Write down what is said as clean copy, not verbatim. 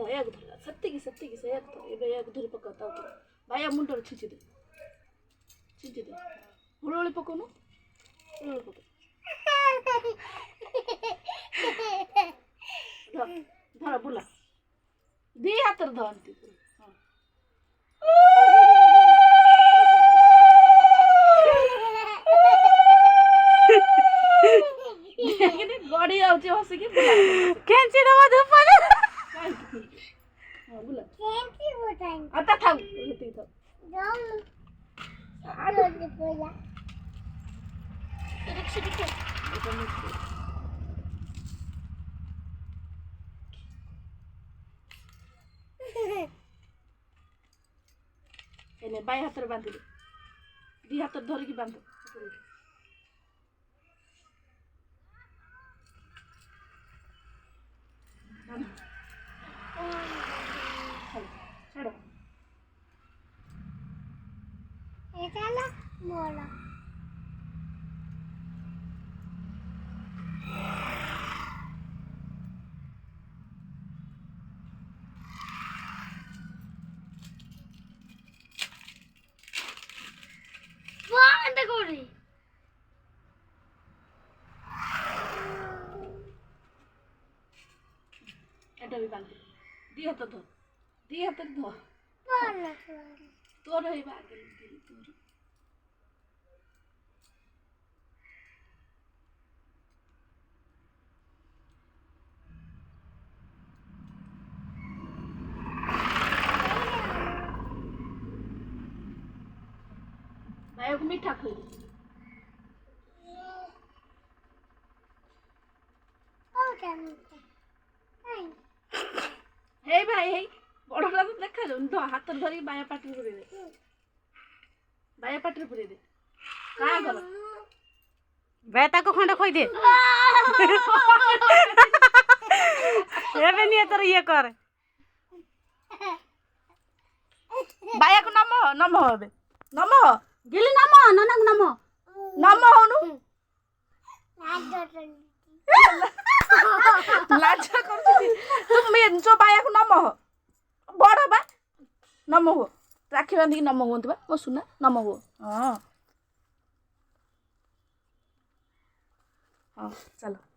ଧର ସେତିକି ସେ ଏବେ ୟାକୁ ଧରି ପକା ତା ଉପରେ ଭାଇ ମୁଣ୍ଡରେ ଛିଞ୍ଚି ଦେ ହୁଳହୁଳି ପକଉନୁ ହୁଳହୁଳି ପକା ଧର ବୁଲା ଦି ହାତରେ ଧରନ୍ତି ଗଡ଼ି ଯାଉଛି ହସିକି କେଞ୍ଚି ଦବ ଧୂପ ବୁଲା ତା ଥାଉ ସେତିକି ଥାଉ ବାଇ ହାତରେ ବାନ୍ଧିଲେ ଦି ହାତରେ ଧରିକି ବାନ୍ଧ ଛାଡ଼ এটা भी बांध दी हाथ धर तोर है आगे तोर भाई को मीठा खोई हे भाई हे बड़ला तो देखा जो हाथ धरी बाया पाटी पुरे दे का कर बेटा को खंड खोई दे एबे नहीं तर ये कर बाया को नम होबे नम गिली नम ननक नम होनु लाज करछी तुम जो बाया को नम हो बड़ बा नम हो राखी बांधी नम हुंत बा मो सुना नम हो हां चलो